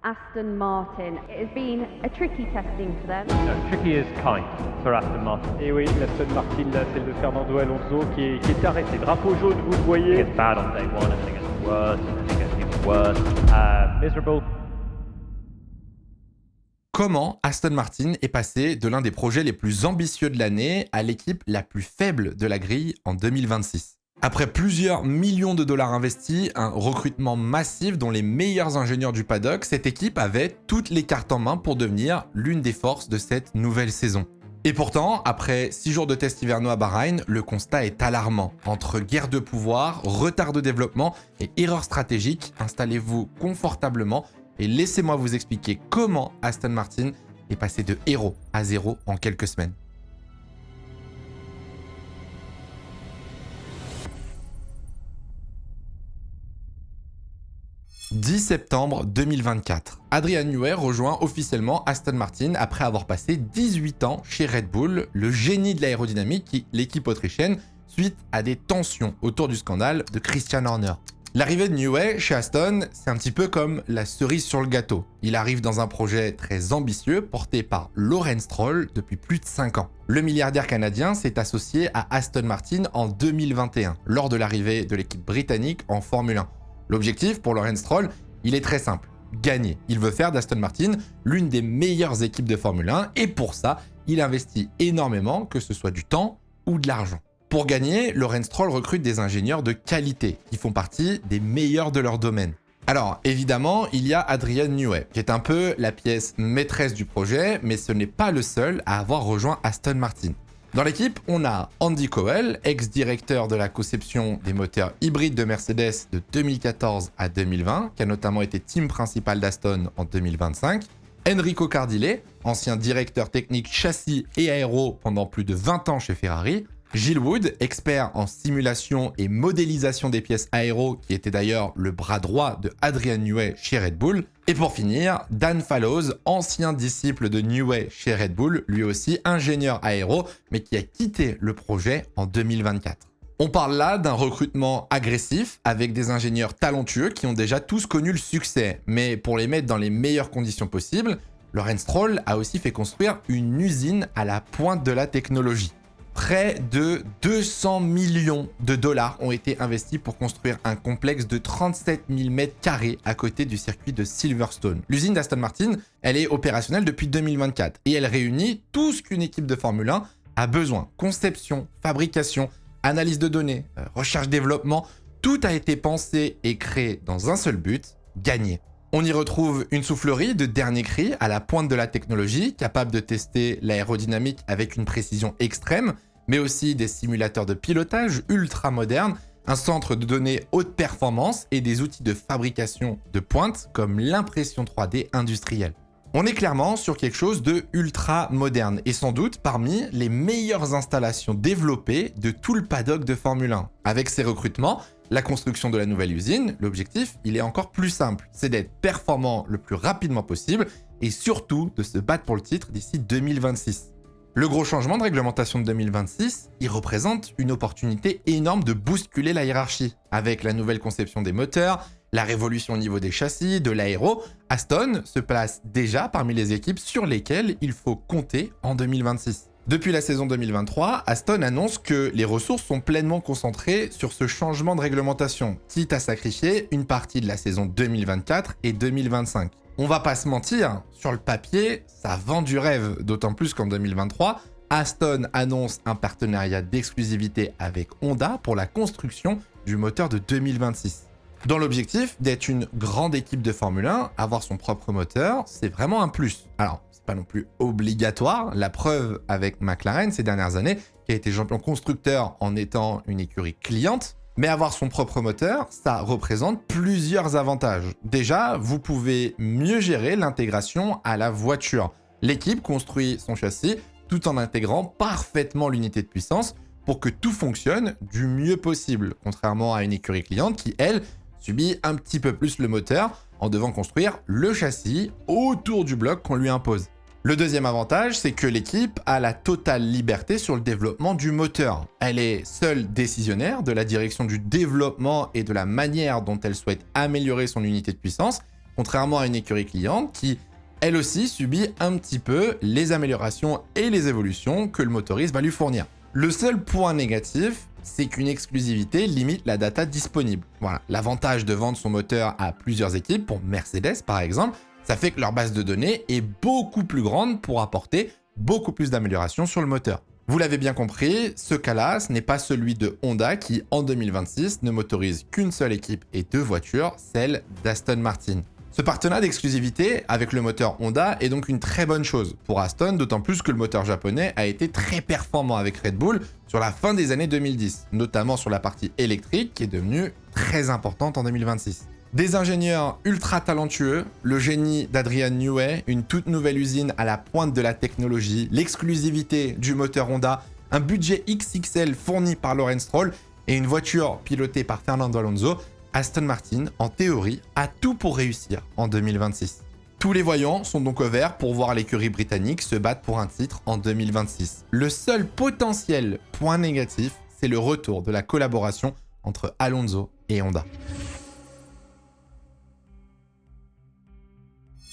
Aston Martin. It has been a tricky testing for them. No, tricky is kind for Aston Martin. Et oui, l'Aston Martin, là, celle de Fernando Alonso qui est arrêtée. Drapeau jaune, vous le voyez. It gets bad on day one and then it gets worse and then it gets even worse. Miserable. Comment Aston Martin est passé de l'un des projets les plus ambitieux de l'année à l'équipe la plus faible de la grille en 2026 ? Après plusieurs millions de dollars investis, un recrutement massif dont les meilleurs ingénieurs du paddock, cette équipe avait toutes les cartes en main pour devenir l'une des forces de cette nouvelle saison. Et pourtant, après 6 jours de tests hivernaux à Bahreïn, le constat est alarmant. Entre guerre de pouvoir, retard de développement et erreurs stratégiques, installez-vous confortablement et laissez-moi vous expliquer comment Aston Martin est passé de héros à zéro en quelques semaines. « 10 septembre 2024. Adrian Newey rejoint officiellement Aston Martin après avoir passé 18 ans chez Red Bull, le génie de l'aérodynamique qui l'équipe autrichienne, suite à des tensions autour du scandale de Christian Horner. L'arrivée de Newey chez Aston, c'est un petit peu comme la cerise sur le gâteau. Il arrive dans un projet très ambitieux porté par Lawrence Stroll depuis plus de 5 ans. Le milliardaire canadien s'est associé à Aston Martin en 2021, lors de l'arrivée de l'équipe britannique en Formule 1. L'objectif pour Lawrence Stroll, il est très simple, gagner. Il veut faire d'Aston Martin l'une des meilleures équipes de Formule 1 et pour ça, il investit énormément, que ce soit du temps ou de l'argent. Pour gagner, Lawrence Stroll recrute des ingénieurs de qualité qui font partie des meilleurs de leur domaine. Alors, évidemment, il y a Adrian Newey, qui est un peu la pièce maîtresse du projet, mais ce n'est pas le seul à avoir rejoint Aston Martin. Dans l'équipe, on a Andy Cowell, ex-directeur de la conception des moteurs hybrides de Mercedes de 2014 à 2020, qui a notamment été team principal d'Aston en 2025. Enrico Cardile, ancien directeur technique châssis et aéro pendant plus de 20 ans chez Ferrari. Gilles Wood, expert en simulation et modélisation des pièces aéro, qui était d'ailleurs le bras droit de Adrian Newey chez Red Bull. Et pour finir, Dan Fallows, ancien disciple de Newey chez Red Bull, lui aussi ingénieur aéro, mais qui a quitté le projet en 2024. On parle là d'un recrutement agressif, avec des ingénieurs talentueux qui ont déjà tous connu le succès. Mais pour les mettre dans les meilleures conditions possibles, Lawrence Stroll a aussi fait construire une usine à la pointe de la technologie. Près de 200 millions de dollars ont été investis pour construire un complexe de 37 000 m² à côté du circuit de Silverstone. L'usine d'Aston Martin, elle est opérationnelle depuis 2024 et elle réunit tout ce qu'une équipe de Formule 1 a besoin. Conception, fabrication, analyse de données, recherche-développement, tout a été pensé et créé dans un seul but, gagner. On y retrouve une soufflerie de dernier cri à la pointe de la technologie, capable de tester l'aérodynamique avec une précision extrême, mais aussi des simulateurs de pilotage ultra modernes, un centre de données haute performance et des outils de fabrication de pointe comme l'impression 3D industrielle. On est clairement sur quelque chose de ultra moderne et sans doute parmi les meilleures installations développées de tout le paddock de Formule 1. Avec ces recrutements, la construction de la nouvelle usine, l'objectif, il est encore plus simple, c'est d'être performant le plus rapidement possible et surtout de se battre pour le titre d'ici 2026. Le gros changement de réglementation de 2026, il représente une opportunité énorme de bousculer la hiérarchie. Avec la nouvelle conception des moteurs, la révolution au niveau des châssis, de l'aéro, Aston se place déjà parmi les équipes sur lesquelles il faut compter en 2026. Depuis la saison 2023, Aston annonce que les ressources sont pleinement concentrées sur ce changement de réglementation, quitte à sacrifier une partie de la saison 2024 et 2025. On va pas se mentir, sur le papier, ça vend du rêve, d'autant plus qu'en 2023, Aston annonce un partenariat d'exclusivité avec Honda pour la construction du moteur de 2026. Dans l'objectif d'être une grande équipe de Formule 1, avoir son propre moteur, c'est vraiment un plus. Alors, c'est pas non plus obligatoire, la preuve avec McLaren ces dernières années, qui a été champion constructeur en étant une écurie cliente, mais avoir son propre moteur, ça représente plusieurs avantages. Déjà, vous pouvez mieux gérer l'intégration à la voiture. L'équipe construit son châssis tout en intégrant parfaitement l'unité de puissance pour que tout fonctionne du mieux possible, contrairement à une écurie cliente qui, elle, subit un petit peu plus le moteur en devant construire le châssis autour du bloc qu'on lui impose. Le deuxième avantage, c'est que l'équipe a la totale liberté sur le développement du moteur. Elle est seule décisionnaire de la direction du développement et de la manière dont elle souhaite améliorer son unité de puissance, contrairement à une écurie cliente qui, elle aussi, subit un petit peu les améliorations et les évolutions que le motoriste va lui fournir. Le seul point négatif, c'est qu'une exclusivité limite la data disponible. Voilà, l'avantage de vendre son moteur à plusieurs équipes, pour Mercedes par exemple, ça fait que leur base de données est beaucoup plus grande pour apporter beaucoup plus d'améliorations sur le moteur. Vous l'avez bien compris, ce cas-là, ce n'est pas celui de Honda qui, en 2026, ne motorise qu'une seule équipe et 2 voitures, celle d'Aston Martin. Ce partenariat d'exclusivité avec le moteur Honda est donc une très bonne chose pour Aston, d'autant plus que le moteur japonais a été très performant avec Red Bull sur la fin des années 2010, notamment sur la partie électrique qui est devenue très importante en 2026. Des ingénieurs ultra talentueux, le génie d'Adrian Newey, une toute nouvelle usine à la pointe de la technologie, l'exclusivité du moteur Honda, un budget XXL fourni par Lawrence Stroll et une voiture pilotée par Fernando Alonso, Aston Martin, en théorie, a tout pour réussir en 2026. Tous les voyants sont donc au vert pour voir l'écurie britannique se battre pour un titre en 2026. Le seul potentiel point négatif, c'est le retour de la collaboration entre Alonso et Honda.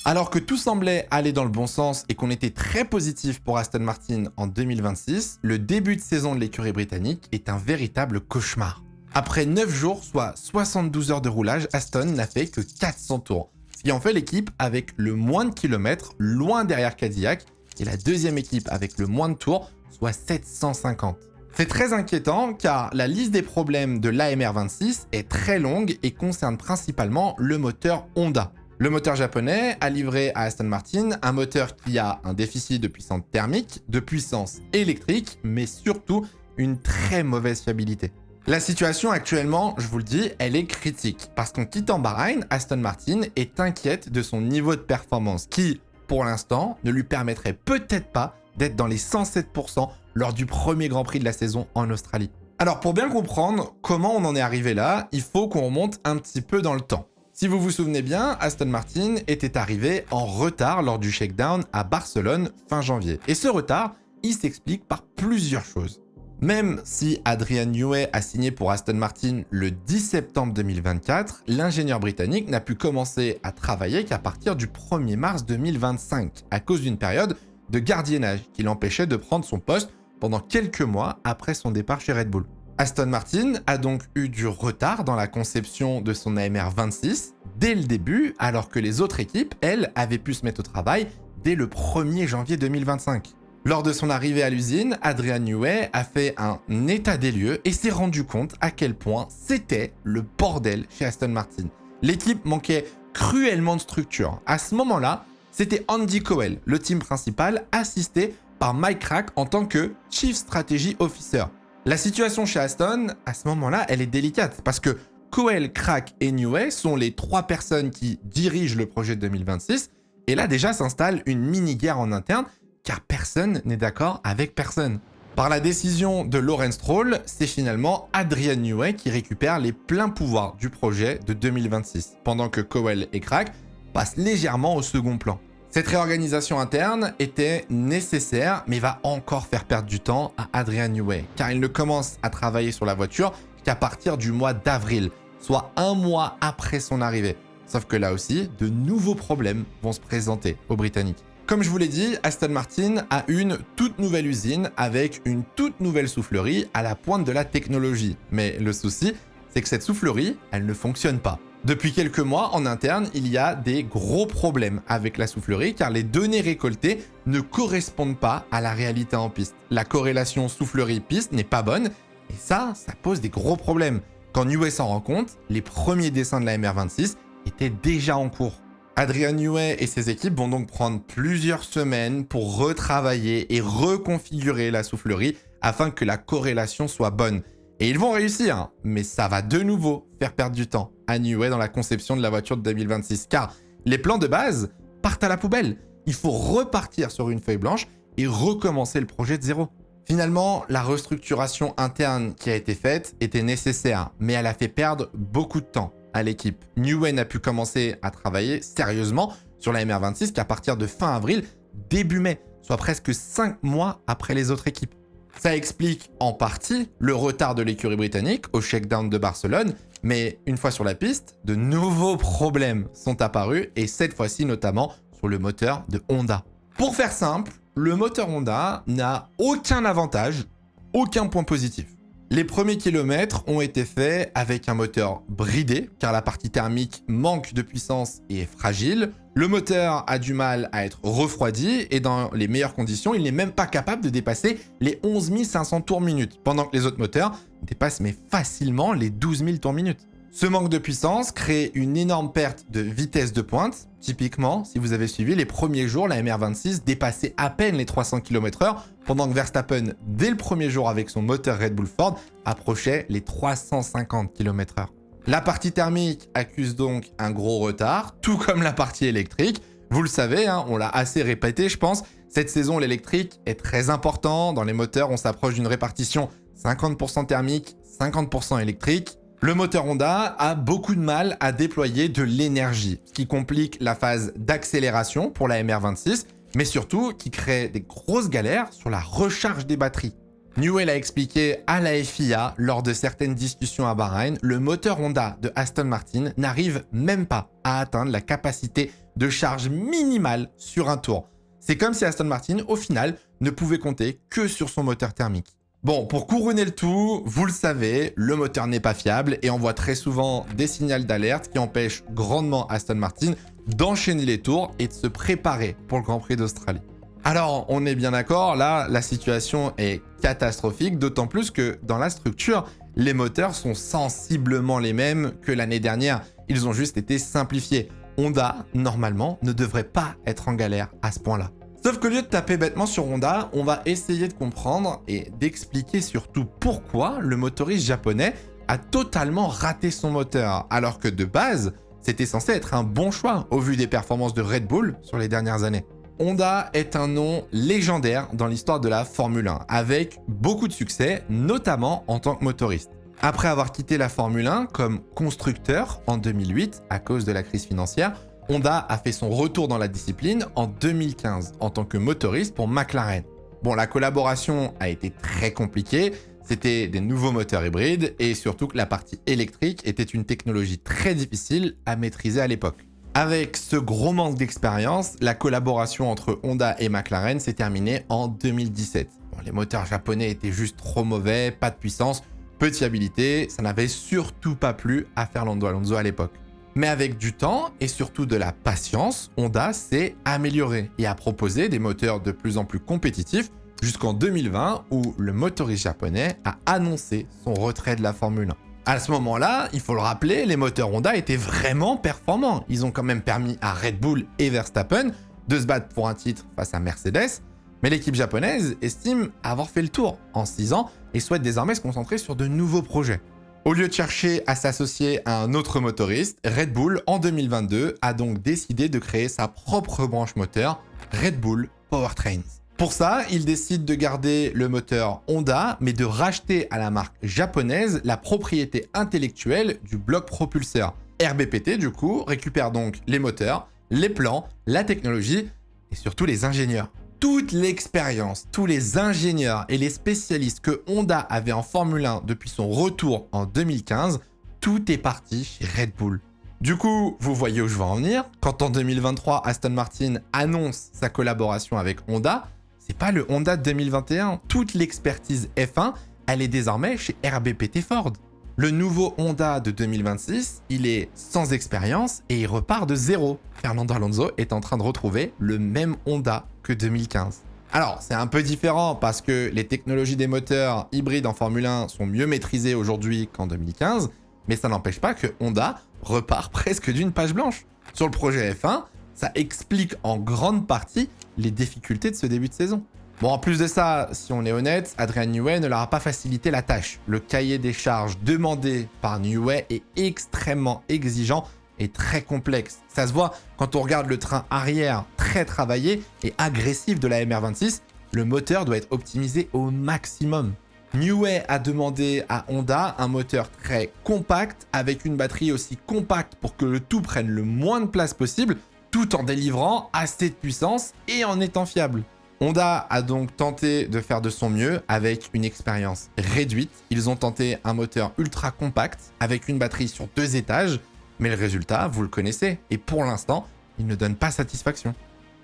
Alors que tout semblait aller dans le bon sens et qu'on était très positif pour Aston Martin en 2026, le début de saison de l'écurie britannique est un véritable cauchemar. Après 9 jours, soit 72 heures de roulage, Aston n'a fait que 400 tours, ce qui en fait l'équipe avec le moins de kilomètres, loin derrière Cadillac, et la deuxième équipe avec le moins de tours, soit 750. C'est très inquiétant car la liste des problèmes de l'AMR26 est très longue et concerne principalement le moteur Honda. Le moteur japonais a livré à Aston Martin un moteur qui a un déficit de puissance thermique, de puissance électrique, mais surtout une très mauvaise fiabilité. La situation actuellement, je vous le dis, elle est critique, parce qu'en quittant Bahreïn, Aston Martin est inquiète de son niveau de performance qui, pour l'instant, ne lui permettrait peut-être pas d'être dans les 107% lors du premier Grand Prix de la saison en Australie. Alors pour bien comprendre comment on en est arrivé là, il faut qu'on remonte un petit peu dans le temps. Si vous vous souvenez bien, Aston Martin était arrivé en retard lors du shakedown à Barcelone fin janvier. Et ce retard, il s'explique par plusieurs choses. Même si Adrian Newey a signé pour Aston Martin le 10 septembre 2024, l'ingénieur britannique n'a pu commencer à travailler qu'à partir du 1er mars 2025, à cause d'une période de gardiennage qui l'empêchait de prendre son poste pendant quelques mois après son départ chez Red Bull. Aston Martin a donc eu du retard dans la conception de son AMR26 dès le début, alors que les autres équipes, elles, avaient pu se mettre au travail dès le 1er janvier 2025. Lors de son arrivée à l'usine, Adrian Newey a fait un état des lieux et s'est rendu compte à quel point c'était le bordel chez Aston Martin. L'équipe manquait cruellement de structure. À ce moment-là, c'était Andy Cowell, le team principal, assisté par Mike Krack en tant que Chief Strategy Officer. La situation chez Aston, à ce moment-là, elle est délicate parce que Cowell, Krack et Newey sont les 3 personnes qui dirigent le projet de 2026 et là déjà s'installe une mini-guerre en interne car personne n'est d'accord avec personne. Par la décision de Lawrence Stroll, c'est finalement Adrian Newey qui récupère les pleins pouvoirs du projet de 2026 pendant que Cowell et Krack passent légèrement au second plan. Cette réorganisation interne était nécessaire, mais va encore faire perdre du temps à Adrian Newey, car il ne commence à travailler sur la voiture qu'à partir du mois d'avril, soit 1 mois après son arrivée. Sauf que là aussi, de nouveaux problèmes vont se présenter aux Britanniques. Comme je vous l'ai dit, Aston Martin a une toute nouvelle usine avec une toute nouvelle soufflerie à la pointe de la technologie. Mais le souci, c'est que cette soufflerie, elle ne fonctionne pas. Depuis quelques mois, en interne, il y a des gros problèmes avec la soufflerie car les données récoltées ne correspondent pas à la réalité en piste. La corrélation soufflerie-piste n'est pas bonne et ça pose des gros problèmes. Quand Newey s'en rend compte, les premiers dessins de la MR26 étaient déjà en cours. Adrian Newey et ses équipes vont donc prendre plusieurs semaines pour retravailler et reconfigurer la soufflerie afin que la corrélation soit bonne. Et ils vont réussir, mais ça va de nouveau faire perdre du temps à Newey dans la conception de la voiture de 2026, car les plans de base partent à la poubelle. Il faut repartir sur une feuille blanche et recommencer le projet de zéro. Finalement, la restructuration interne qui a été faite était nécessaire, mais elle a fait perdre beaucoup de temps à l'équipe. Newey n'a pu commencer à travailler sérieusement sur la MR26 qu'à partir de fin avril, début mai, soit presque 5 mois après les autres équipes. Ça explique en partie le retard de l'écurie britannique au shakedown de Barcelone, Mais une fois sur la piste, de nouveaux problèmes sont apparus et cette fois-ci notamment sur le moteur de Honda. Pour faire simple, le moteur Honda n'a aucun avantage, aucun point positif. Les premiers kilomètres ont été faits avec un moteur bridé, car la partie thermique manque de puissance et est fragile. Le moteur a du mal à être refroidi et dans les meilleures conditions, il n'est même pas capable de dépasser les 11 500 tours minute, pendant que les autres moteurs dépassent mais facilement les 12 000 tours minute. Ce manque de puissance crée une énorme perte de vitesse de pointe. Typiquement, si vous avez suivi les premiers jours, la MR26 dépassait à peine les 300 km/h, pendant que Verstappen, dès le premier jour avec son moteur Red Bull Ford, approchait les 350 km/h. La partie thermique accuse donc un gros retard, tout comme la partie électrique. Vous le savez, hein, on l'a assez répété, je pense. Cette saison, l'électrique est très important. Dans les moteurs, on s'approche d'une répartition 50% thermique, 50% électrique. Le moteur Honda a beaucoup de mal à déployer de l'énergie, ce qui complique la phase d'accélération pour la MR26, mais surtout qui crée des grosses galères sur la recharge des batteries. Newell a expliqué à la FIA, lors de certaines discussions à Bahreïn, le moteur Honda de Aston Martin n'arrive même pas à atteindre la capacité de charge minimale sur un tour. C'est comme si Aston Martin, au final, ne pouvait compter que sur son moteur thermique. Bon, pour couronner le tout, vous le savez, le moteur n'est pas fiable et on voit très souvent des signaux d'alerte qui empêchent grandement Aston Martin d'enchaîner les tours et de se préparer pour le Grand Prix d'Australie. Alors, on est bien d'accord, là, la situation est catastrophique, d'autant plus que dans la structure, les moteurs sont sensiblement les mêmes que l'année dernière. Ils ont juste été simplifiés. Honda, normalement, ne devrait pas être en galère à ce point-là. Sauf qu'au lieu de taper bêtement sur Honda, on va essayer de comprendre et d'expliquer surtout pourquoi le motoriste japonais a totalement raté son moteur, alors que de base, c'était censé être un bon choix au vu des performances de Red Bull sur les dernières années. Honda est un nom légendaire dans l'histoire de la Formule 1, avec beaucoup de succès, notamment en tant que motoriste. Après avoir quitté la Formule 1 comme constructeur en 2008 à cause de la crise financière, Honda a fait son retour dans la discipline en 2015 en tant que motoriste pour McLaren. Bon, la collaboration a été très compliquée, c'était des nouveaux moteurs hybrides et surtout que la partie électrique était une technologie très difficile à maîtriser à l'époque. Avec ce gros manque d'expérience, la collaboration entre Honda et McLaren s'est terminée en 2017. Bon, les moteurs japonais étaient juste trop mauvais, pas de puissance, peu de fiabilité, ça n'avait surtout pas plu à Fernando Alonso à l'époque. Mais avec du temps et surtout de la patience, Honda s'est amélioré et a proposé des moteurs de plus en plus compétitifs jusqu'en 2020 où le motoriste japonais a annoncé son retrait de la Formule 1. À ce moment-là, il faut le rappeler, les moteurs Honda étaient vraiment performants. Ils ont quand même permis à Red Bull et Verstappen de se battre pour un titre face à Mercedes, mais l'équipe japonaise estime avoir fait le tour en 6 ans et souhaite désormais se concentrer sur de nouveaux projets. Au lieu de chercher à s'associer à un autre motoriste, Red Bull, en 2022, a donc décidé de créer sa propre branche moteur, Red Bull Powertrains. Pour ça, il décide de garder le moteur Honda, mais de racheter à la marque japonaise la propriété intellectuelle du bloc propulseur. RBPT, du coup, récupère donc les moteurs, les plans, la technologie et surtout les ingénieurs. Toute l'expérience, tous les ingénieurs et les spécialistes que Honda avait en Formule 1 depuis son retour en 2015, tout est parti chez Red Bull. Du coup, vous voyez où je veux en venir. Quand en 2023, Aston Martin annonce sa collaboration avec Honda, c'est pas le Honda de 2021. Toute l'expertise F1, elle est désormais chez RBPT Ford. Le nouveau Honda de 2026, il est sans expérience et il repart de zéro. Fernando Alonso est en train de retrouver le même Honda que 2015. Alors, c'est un peu différent parce que les technologies des moteurs hybrides en Formule 1 sont mieux maîtrisées aujourd'hui qu'en 2015, mais ça n'empêche pas que Honda repart presque d'une page blanche. Sur le projet F1, ça explique en grande partie les difficultés de ce début de saison. Bon, en plus de ça, si on est honnête, Adrian Newey ne leur a pas facilité la tâche. Le cahier des charges demandé par Newey est extrêmement exigeant et très complexe. Ça se voit quand on regarde le train arrière très travaillé et agressif de la MR26, le moteur doit être optimisé au maximum. Newey a demandé à Honda un moteur très compact avec une batterie aussi compacte pour que le tout prenne le moins de place possible tout en délivrant assez de puissance et en étant fiable. Honda a donc tenté de faire de son mieux avec une expérience réduite. Ils ont tenté un moteur ultra compact avec une batterie sur 2 étages, mais le résultat, vous le connaissez, et pour l'instant, il ne donne pas satisfaction.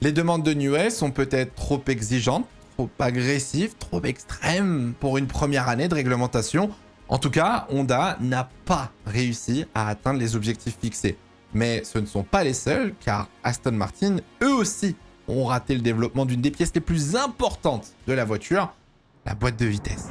Les demandes de Newey sont peut-être trop exigeantes, trop agressives, trop extrêmes pour une première année de réglementation. En tout cas, Honda n'a pas réussi à atteindre les objectifs fixés. Mais ce ne sont pas les seuls, car Aston Martin, eux aussi, ont raté le développement d'une des pièces les plus importantes de la voiture, la boîte de vitesse.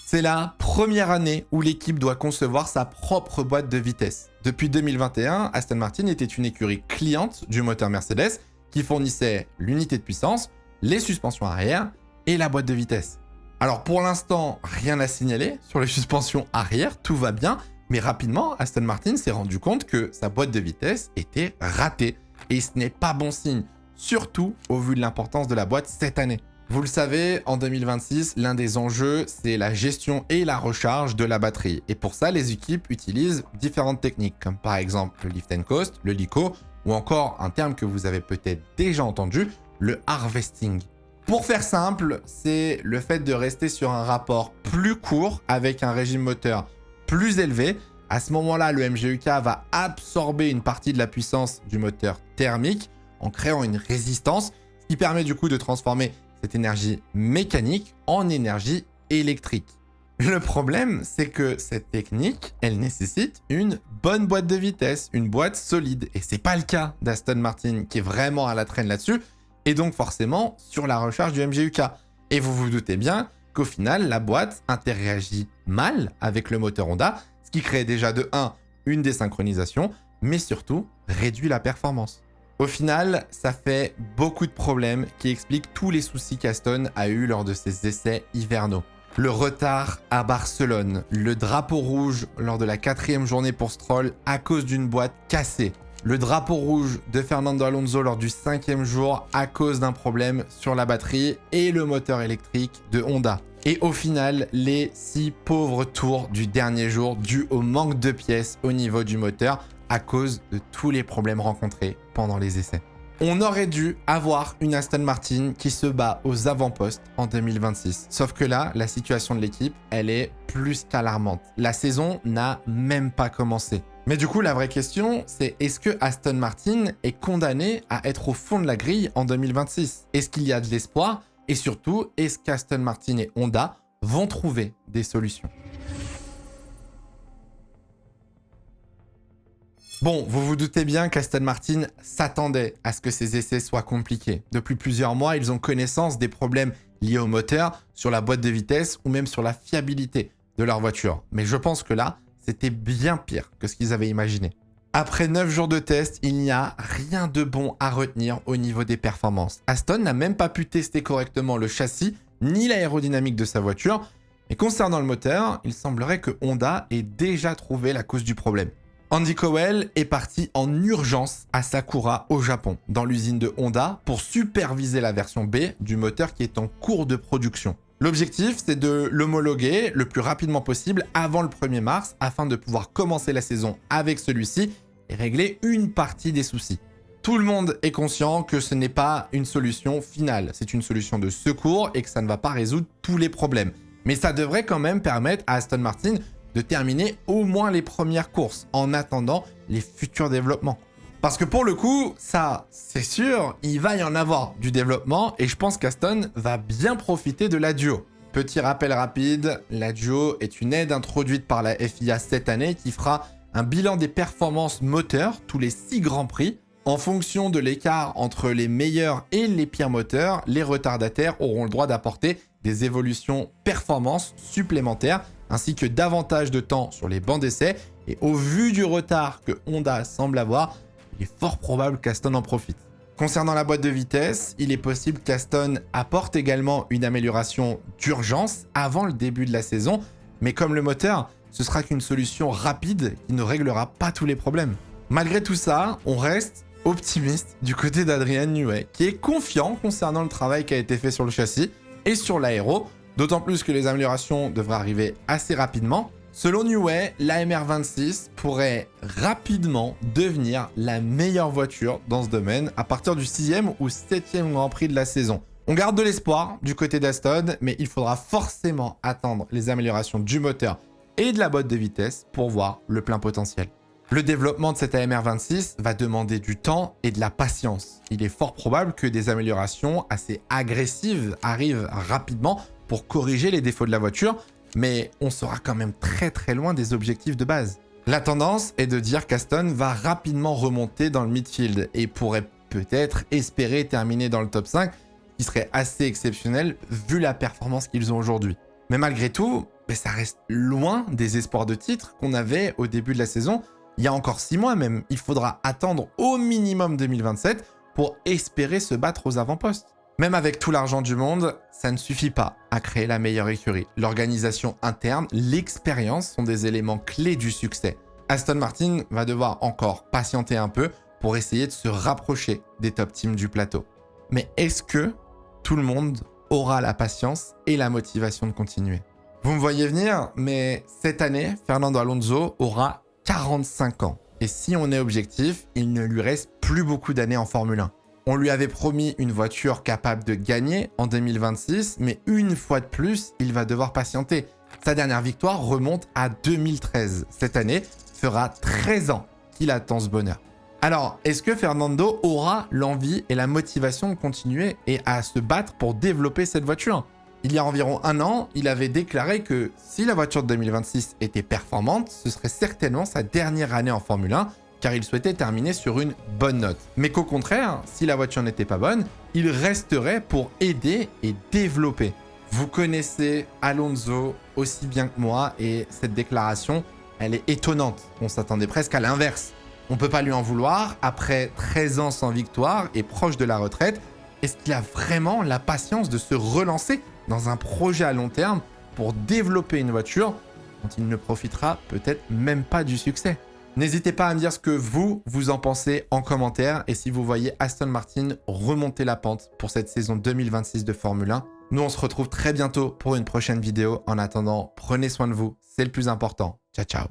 C'est la première année où l'équipe doit concevoir sa propre boîte de vitesse. Depuis 2021, Aston Martin était une écurie cliente du moteur Mercedes qui fournissait l'unité de puissance, les suspensions arrière et la boîte de vitesse. Alors pour l'instant, rien à signaler sur les suspensions arrière, tout va bien, mais rapidement, Aston Martin s'est rendu compte que sa boîte de vitesse était ratée. Et ce n'est pas bon signe, surtout au vu de l'importance de la boîte cette année. Vous le savez, en 2026, l'un des enjeux, c'est la gestion et la recharge de la batterie. Et pour ça, les équipes utilisent différentes techniques, comme par exemple le lift and coast, le LiCo, ou encore un terme que vous avez peut-être déjà entendu, le harvesting. Pour faire simple, c'est le fait de rester sur un rapport plus court avec un régime moteur plus élevé. À ce moment-là, le MGUK va absorber une partie de la puissance du moteur thermique en créant une résistance, ce qui permet du coup de transformer cette énergie mécanique en énergie électrique. Le problème, c'est que cette technique, elle nécessite une bonne boîte de vitesse, une boîte solide. Et c'est pas le cas d'Aston Martin qui est vraiment à la traîne là-dessus, et donc forcément sur la recharge du MGUK. Et vous vous doutez bien qu'au final, la boîte interagit mal avec le moteur Honda, ce qui crée déjà de 1, une désynchronisation, mais surtout réduit la performance. Au final, ça fait beaucoup de problèmes qui expliquent tous les soucis qu'Aston a eu lors de ses essais hivernaux. Le retard à Barcelone, le drapeau rouge lors de la 4e journée pour Stroll à cause d'une boîte cassée, le drapeau rouge de Fernando Alonso lors du 5e jour à cause d'un problème sur la batterie et le moteur électrique de Honda. Et au final, les 6 pauvres tours du dernier jour dus au manque de pièces au niveau du moteur à cause de tous les problèmes rencontrés pendant les essais. On aurait dû avoir une Aston Martin qui se bat aux avant-postes en 2026. Sauf que là, la situation de l'équipe, elle est plus qu'alarmante. La saison n'a même pas commencé. Mais du coup, la vraie question, c'est est-ce que Aston Martin est condamné à être au fond de la grille en 2026 ? Est-ce qu'il y a de l'espoir ? Et surtout, est-ce qu'Aston Martin et Honda vont trouver des solutions ? Bon, vous vous doutez bien qu'Aston Martin s'attendait à ce que ces essais soient compliqués. Depuis plusieurs mois, ils ont connaissance des problèmes liés au moteur, sur la boîte de vitesse ou même sur la fiabilité de leur voiture. Mais je pense que là, c'était bien pire que ce qu'ils avaient imaginé. Après 9 jours de test, il n'y a rien de bon à retenir au niveau des performances. Aston n'a même pas pu tester correctement le châssis ni l'aérodynamique de sa voiture. Mais concernant le moteur, il semblerait que Honda ait déjà trouvé la cause du problème. Andy Cowell est parti en urgence à Sakura au Japon, dans l'usine de Honda, pour superviser la version B du moteur qui est en cours de production. L'objectif, c'est de l'homologuer le plus rapidement possible avant le 1er mars afin de pouvoir commencer la saison avec celui-ci et régler une partie des soucis. Tout le monde est conscient que ce n'est pas une solution finale, c'est une solution de secours et que ça ne va pas résoudre tous les problèmes. Mais ça devrait quand même permettre à Aston Martin de terminer au moins les premières courses en attendant les futurs développements. Parce que pour le coup, ça, c'est sûr, il va y en avoir du développement et je pense qu'Aston va bien profiter de la Duo. Petit rappel rapide, la Duo est une aide introduite par la FIA cette année qui fera un bilan des performances moteurs tous les 6 grands prix. En fonction de l'écart entre les meilleurs et les pires moteurs, les retardataires auront le droit d'apporter des évolutions performances supplémentaires ainsi que davantage de temps sur les bancs d'essai. Et au vu du retard que Honda semble avoir, il est fort probable qu'Aston en profite. Concernant la boîte de vitesse, il est possible qu'Aston apporte également une amélioration d'urgence avant le début de la saison, mais comme le moteur, ce sera qu'une solution rapide qui ne réglera pas tous les problèmes. Malgré tout ça, on reste optimiste du côté d'Adrian Newey, qui est confiant concernant le travail qui a été fait sur le châssis et sur l'aéro, d'autant plus que les améliorations devraient arriver assez rapidement. Selon Newey, la MR26 pourrait rapidement devenir la meilleure voiture dans ce domaine à partir du 6e ou 7e Grand Prix de la saison. On garde de l'espoir du côté d'Aston, mais il faudra forcément attendre les améliorations du moteur et de la boîte de vitesse pour voir le plein potentiel. Le développement de cette AMR26 va demander du temps et de la patience. Il est fort probable que des améliorations assez agressives arrivent rapidement pour corriger les défauts de la voiture, mais on sera quand même très loin des objectifs de base. La tendance est de dire qu'Aston va rapidement remonter dans le midfield et pourrait peut-être espérer terminer dans le top 5, qui serait assez exceptionnel vu la performance qu'ils ont aujourd'hui. Mais malgré tout, ça reste loin des espoirs de titre qu'on avait au début de la saison. Il y a encore 6 mois même, il faudra attendre au minimum 2027 pour espérer se battre aux avant-postes. Même avec tout l'argent du monde, ça ne suffit pas à créer la meilleure écurie. L'organisation interne, l'expérience sont des éléments clés du succès. Aston Martin va devoir encore patienter un peu pour essayer de se rapprocher des top teams du plateau. Mais est-ce que tout le monde aura la patience et la motivation de continuer? Vous me voyez venir, mais cette année, Fernando Alonso aura 45 ans. Et si on est objectif, il ne lui reste plus beaucoup d'années en Formule 1. On lui avait promis une voiture capable de gagner en 2026, mais une fois de plus, il va devoir patienter. Sa dernière victoire remonte à 2013. Cette année fera 13 ans qu'il attend ce bonheur. Alors, est-ce que Fernando aura l'envie et la motivation de continuer et à se battre pour développer cette voiture? Il y a environ un an, il avait déclaré que si la voiture de 2026 était performante, ce serait certainement sa dernière année en Formule 1, car il souhaitait terminer sur une bonne note. Mais qu'au contraire, si la voiture n'était pas bonne, il resterait pour aider et développer. Vous connaissez Alonso aussi bien que moi, et cette déclaration, elle est étonnante. On s'attendait presque à l'inverse. On peut pas lui en vouloir, après 13 ans sans victoire et proche de la retraite, est-ce qu'il a vraiment la patience de se relancer dans un projet à long terme pour développer une voiture dont il ne profitera peut-être même pas du succès? N'hésitez pas à me dire ce que vous en pensez en commentaire et si vous voyez Aston Martin remonter la pente pour cette saison 2026 de Formule 1. Nous, on se retrouve très bientôt pour une prochaine vidéo. En attendant, prenez soin de vous, c'est le plus important. Ciao, ciao.